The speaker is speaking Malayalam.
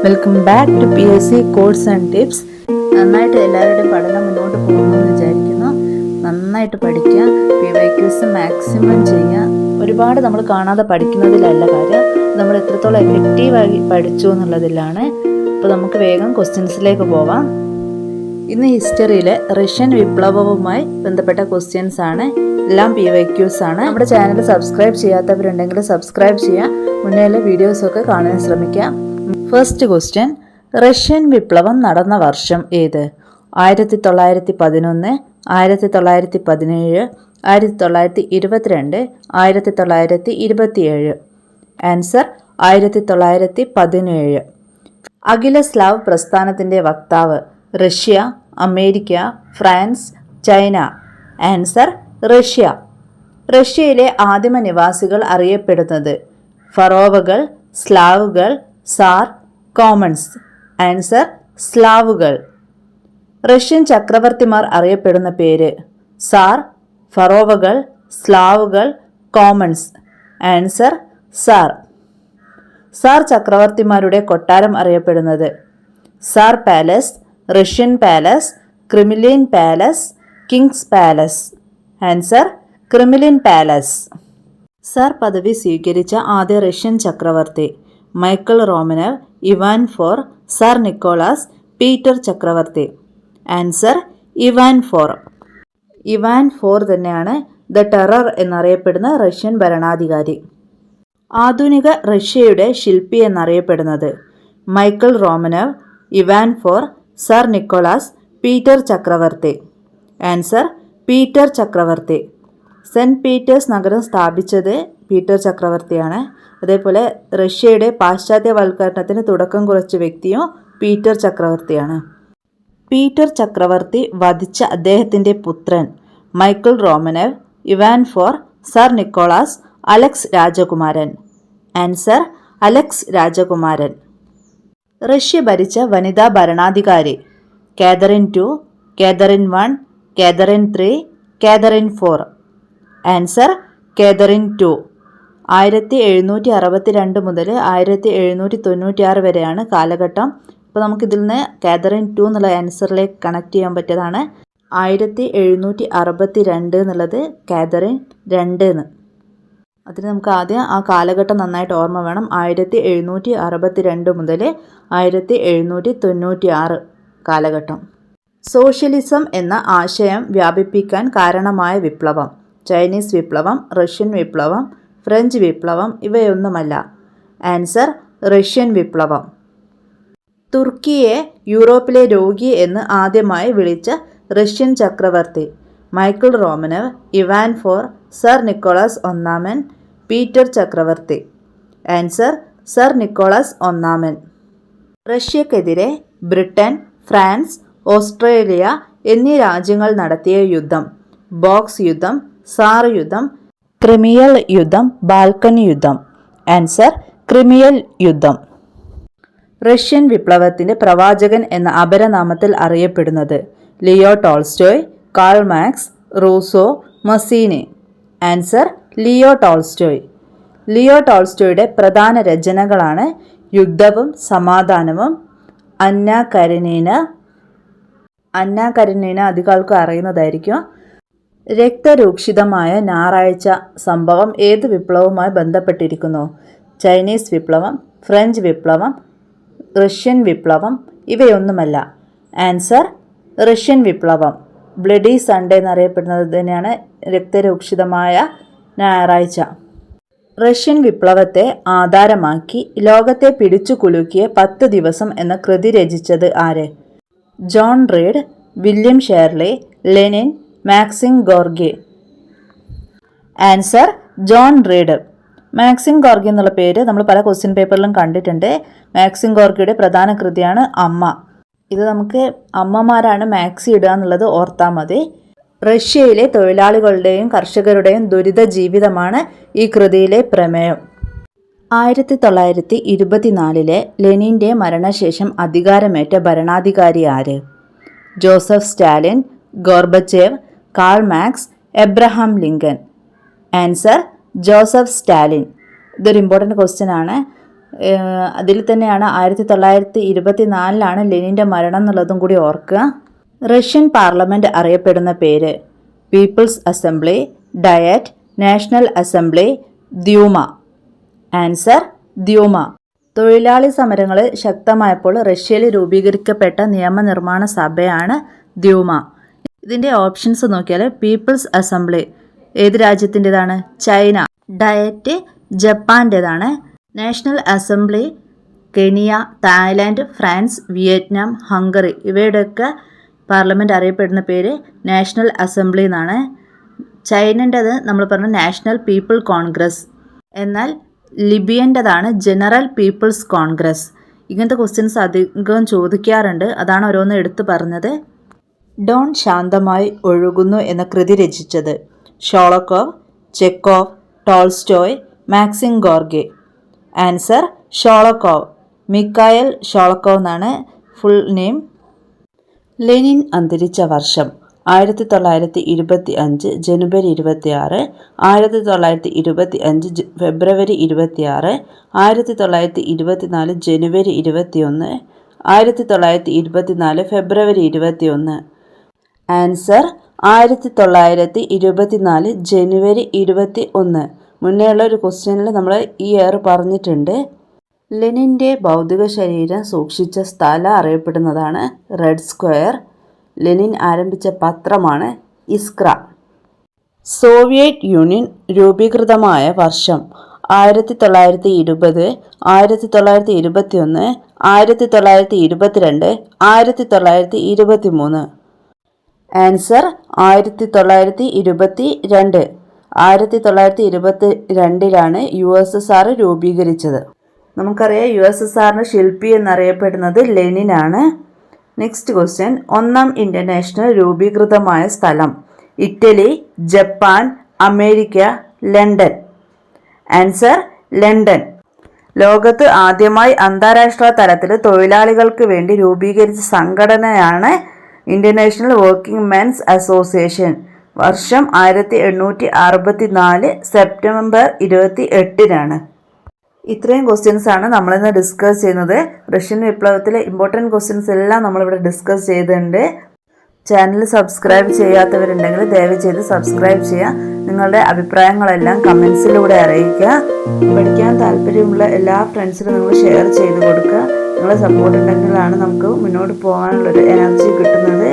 Welcome back to PSC course and tips. നന്നായിട്ട് എല്ലാവരുടെയും പഠനം മുന്നോട്ട് പോകുമെന്ന് വിചാരിക്കുന്നു. നന്നായിട്ട് പഠിക്കുക, PYQs മാക്സിമം ചെയ്യുക. ഒരുപാട് നമ്മൾ കാണാതെ പഠിക്കുന്നതിലല്ല കാര്യം, നമ്മൾ എത്രത്തോളം എഫക്റ്റീവായി പഠിച്ചു എന്നുള്ളതിലാണ്. അപ്പോൾ നമുക്ക് വേഗം ക്വസ്റ്റ്യൻസിലേക്ക് പോവാം. ഇന്ന് ഹിസ്റ്ററിയിലെ റഷ്യൻ വിപ്ലവവുമായി ബന്ധപ്പെട്ട ക്വസ്റ്റ്യൻസ് ആണ്. എല്ലാം PYQs ആണ്. നമ്മുടെ ചാനൽ സബ്സ്ക്രൈബ് ചെയ്യാത്തവരുണ്ടെങ്കിൽ സബ്സ്ക്രൈബ് ചെയ്യുക. മുന്നേയുള്ള വീഡിയോസൊക്കെ കാണാൻ ശ്രമിക്കുക. ഫസ്റ്റ് ക്വസ്റ്റ്യൻ, റഷ്യൻ വിപ്ലവം നടന്ന വർഷം ഏത്? 1911, 1917, 1922, 1927. ആൻസർ 1917. അഖില സ്ലാവ് പ്രസ്ഥാനത്തിൻ്റെ വക്താവ് Russia, America, France, China. Answer Russia. റഷ്യയിലെ ആദിമ നിവാസികൾ അറിയപ്പെടുന്നത് ഫറോവകൾ, സ്ലാവുകൾ, സാർ, കോമൺസ്. ആൻസർ സ്ലാവുകൾ. റഷ്യൻ ചക്രവർത്തിമാർ അറിയപ്പെടുന്ന പേര് സാർ, ഫറോവകൾ, സ്ലാവുകൾ, കോമൺസ്. Answer tsar. സാർ ചക്രവർത്തിമാരുടെ കൊട്ടാരം അറിയപ്പെടുന്നത് tsar palace, Russian palace, Kremlin palace, king's palace. Answer Kremlin palace. Tsar പദവി സ്വീകരിച്ച ആദ്യ റഷ്യൻ ചക്രവർത്തി Michael Romanov, Ivan four, tsar Nicholas, Peter ചക്രവർത്തി. Answer Ivan four. Ivan four തന്നെയാണ് ദ ടെറർ എന്നറിയപ്പെടുന്ന റഷ്യൻ ഭരണാധികാരി. ആധുനിക റഷ്യയുടെ ശില്പി എന്നറിയപ്പെടുന്നത് Michael Romanov, Ivan four, tsar Nicholas, Peter ചക്രവർത്തി. ആൻസർ പീറ്റർ ചക്രവർത്തി. സെൻറ്റ് പീറ്റേഴ്സ് നഗരം സ്ഥാപിച്ചത് പീറ്റർ ചക്രവർത്തിയാണ്. അതേപോലെ റഷ്യയുടെ പാശ്ചാത്യവൽക്കരണത്തിന് തുടക്കം കുറിച്ച വ്യക്തിയും പീറ്റർ ചക്രവർത്തിയാണ്. പീറ്റർ ചക്രവർത്തി വധിച്ച അദ്ദേഹത്തിൻ്റെ പുത്രൻ Michael Romanov, Ivan four, tsar Nicholas, Alex രാജകുമാരൻ. ആൻസർ അലക്സ് രാജകുമാരൻ. റഷ്യ ഭരിച്ച വനിതാ ഭരണാധികാരി Catherine 2, Catherine 1, Catherine 3, Catherine 4. Answer Catherine 2. 1762 മുതൽ 1796 വരെയാണ് കാലഘട്ടം. അപ്പോൾ നമുക്കിതിൽ നിന്ന് കാതറിൻ 2 എന്നുള്ള ആൻസറിലേക്ക് കണക്ട് ചെയ്യാൻ പറ്റിയതാണ്. 1762 എന്നുള്ളത് കാതറിൻ 2 എന്ന്. അതിന് നമുക്ക് ആദ്യം ആ കാലഘട്ടം നന്നായിട്ട് ഓർമ്മ വേണം. 1762 മുതൽ 1796 കാലഘട്ടം. സോഷ്യലിസം എന്ന ആശയം വ്യാപിപ്പിക്കാൻ കാരണമായ വിപ്ലവം ചൈനീസ് വിപ്ലവം, റഷ്യൻ വിപ്ലവം, ഫ്രഞ്ച് വിപ്ലവം ഇവയൊന്നുമല്ല. ആൻസർ റഷ്യൻ വിപ്ലവം. തുർക്കിയെ യൂറോപ്പിലെ രോഗി എന്ന് ആദ്യമായി വിളിച്ച റഷ്യൻ ചക്രവർത്തി Michael Romanov, Ivan four, tsar Nicholas ഒന്നാമൻ, പീറ്റർ ചക്രവർത്തി. ആൻസർ സർ നിക്കോളാസ് ഒന്നാമൻ. റഷ്യക്കെതിരെ ബ്രിട്ടൻ, ഫ്രാൻസ്, ഓസ്ട്രേലിയ എന്നീ രാജ്യങ്ങൾ നടത്തിയ യുദ്ധം ബോക്സ് യുദ്ധം, സാർ യുദ്ധം, ക്രിമിയൽ യുദ്ധം, ബാൽക്കൻ യുദ്ധം. ആൻസർ ക്രിമിയൽ യുദ്ധം. റഷ്യൻ വിപ്ലവത്തിൻ്റെ പ്രവാചകൻ എന്ന അപരനാമത്തിൽ അറിയപ്പെടുന്നത് Leo Tolstoy, Karl Marx, Rousseau, Mazzini. Answer Leo Tolstoy. Leo ടോൾസ്റ്റോയുടെ പ്രധാന രചനകളാണ് യുദ്ധവും സമാധാനവും, അന്ന കരനീന. അന്ന കരനീന അധികാൾക്കും അറിയുന്നതായിരിക്കും. രക്തരൂക്ഷിതമായ ഞായറാഴ്ച സംഭവം ഏത് വിപ്ലവവുമായി ബന്ധപ്പെട്ടിരിക്കുന്നു? ചൈനീസ് വിപ്ലവം, ഫ്രഞ്ച് വിപ്ലവം, റഷ്യൻ വിപ്ലവം ഇവയൊന്നുമല്ല. ആൻസർ റഷ്യൻ വിപ്ലവം. ബ്ലഡി സൺഡേ എന്നറിയപ്പെടുന്നത് തന്നെയാണ് രക്തരൂക്ഷിതമായ ഞായറാഴ്ച. റഷ്യൻ വിപ്ലവത്തെ ആധാരമാക്കി ലോകത്തെ പിടിച്ചു കുലുക്കിയ 10 ദിവസം എന്ന കൃതി രചിച്ചത് ആര്? John Reed, William Shirley, Lenin, Maxim Gorky. Answer John Reed. Maxim Gorky എന്നുള്ള പേര് നമ്മൾ പല ക്വസ്റ്റ്യൻ പേപ്പറിലും കണ്ടിട്ടുണ്ട്. മാക്സിം ഗോർഗിയുടെ പ്രധാന കൃതിയാണ് അമ്മ. ഇത് നമുക്ക് അമ്മമാരാണ് മാക്സി ഇടുക എന്നുള്ളത് ഓർത്താൽ മതി. റഷ്യയിലെ തൊഴിലാളികളുടെയും കർഷകരുടെയും ദുരിത ജീവിതമാണ് ഈ കൃതിയിലെ പ്രമേയം. 1924 ലെനിൻ്റെ മരണശേഷം അധികാരമേറ്റ ഭരണാധികാരി ആര്? Joseph Stalin, Gorbachev, Karl Marx, Abraham Lincoln. Answer Joseph Stalin. ഇതൊരു ഇമ്പോർട്ടൻ്റ് ക്വസ്റ്റ്യൻ ആണ്. അതിൽ തന്നെയാണ് 1924 ലെനിൻ്റെ മരണം എന്നുള്ളതും കൂടി ഓർക്കുക. റഷ്യൻ പാർലമെൻറ്റ് അറിയപ്പെടുന്ന പേര് people's assembly, diet, national assembly, Duma. Answer Duma. തൊഴിലാളി സമരങ്ങൾ ശക്തമായപ്പോൾ റഷ്യയിൽ രൂപീകരിക്കപ്പെട്ട നിയമനിർമ്മാണ സഭയാണ് ദ്യൂമ. ഇതിൻ്റെ ഓപ്ഷൻസ് നോക്കിയാൽ പീപ്പിൾസ് അസംബ്ലി ഏത് രാജ്യത്തിൻ്റെതാണ്? ചൈന. ഡയറ്റ് ജപ്പാൻ്റേതാണ്. National assembly Kenya, Thailand, France, Vietnam, Hungary. ഇവയുടെയൊക്കെ പാർലമെൻറ്റ് അറിയപ്പെടുന്ന പേര് നാഷണൽ അസംബ്ലി എന്നാണ്. ചൈനൻ്റെത് നമ്മൾ പറഞ്ഞ നാഷണൽ പീപ്പിൾ കോൺഗ്രസ്. എന്നാൽ ലിബിയൻ്റെതാണ് ജനറൽ പീപ്പിൾസ് കോൺഗ്രസ്. ഇങ്ങനത്തെ ക്വസ്റ്റ്യൻസ് അധികം ചോദിക്കാറുണ്ട്, അതാണ് ഓരോന്ന് എടുത്തു പറഞ്ഞത്. ഡോൺ ശാന്തമായി ഒഴുകുന്നു എന്ന കൃതി രചിച്ചത് ഷോളക്കോവ്, ചെക്കോവ്, ടോൾസ്റ്റോയ്, മാക്സിം ഗോർഗെ. ആൻസർ ഷോളക്കോവ്. മിക്കായൽ ഷോളക്കോവ് എന്നാണ് ഫുൾ നെയിം. ലെനിൻ അന്തരിച്ച വർഷം 1925 ജനുവരി 26, 1925 ഫെബ്രുവരി 26, 1924 ജനുവരി 21, 1924 ഫെബ്രുവരി 21. ആൻസർ 1924 ജനുവരി 21. മുന്നേയുള്ള ഒരു ക്വസ്റ്റ്യനിൽ നമ്മൾ ഈ ഇയർ പറഞ്ഞിട്ടുണ്ട്. ലെനിൻ്റെ ഭൗതിക ശരീരം സൂക്ഷിച്ച സ്ഥലം അറിയപ്പെടുന്നതാണ് റെഡ് സ്ക്വയർ. ലെനിൻ ആരംഭിച്ച പത്രമാണ് ഇസ്ക്ര. സോവിയറ്റ് യൂണിയൻ രൂപീകൃതമായ വർഷം 1920, 1921, 1922, 1923. ആൻസർ 1922. 1922 USSR രൂപീകരിച്ചത്. നമുക്കറിയാം USSRന്റെ ശില്പി എന്നറിയപ്പെടുന്നത് ലെനിനാണ്. Next question. ഒന്നാം ഇന്റർനാഷണൽ രൂപീകൃതമായ സ്ഥലം Italy, Japan, America, London. Answer London. ലോകത്ത് ആദ്യമായി അന്താരാഷ്ട്ര തലത്തിൽ തൊഴിലാളികൾക്ക് വേണ്ടി രൂപീകരിച്ച സംഘടനയാണ് ഇന്റർനാഷണൽ വർക്കിംഗ് മെൻസ് അസോസിയേഷൻ. വർഷം 1864 സെപ്റ്റംബർ 28. ഇത്രയും ക്വസ്റ്റ്യൻസ് ആണ് നമ്മളിന്ന് ഡിസ്കസ് ചെയ്യുന്നത്. റഷ്യൻ വിപ്ലവത്തിലെ ഇമ്പോർട്ടൻറ്റ് ക്വസ്റ്റ്യൻസ് എല്ലാം നമ്മളിവിടെ ഡിസ്കസ് ചെയ്തിട്ടുണ്ട്. ചാനൽ സബ്സ്ക്രൈബ് ചെയ്യാത്തവരുണ്ടെങ്കിൽ ദയവ് ചെയ്ത് സബ്സ്ക്രൈബ് ചെയ്യുക. നിങ്ങളുടെ അഭിപ്രായങ്ങളെല്ലാം കമൻസിലൂടെ അറിയിക്കുക. പഠിക്കാൻ താല്പര്യമുള്ള എല്ലാ ഫ്രണ്ട്സിനും നിങ്ങൾ ഷെയർ ചെയ്ത് കൊടുക്കുക. നിങ്ങളുടെ സപ്പോർട്ട് ഉണ്ടെങ്കിലാണ് നമുക്ക് മുന്നോട്ട് പോകാനുള്ളൊരു എനർജി കിട്ടുന്നത്.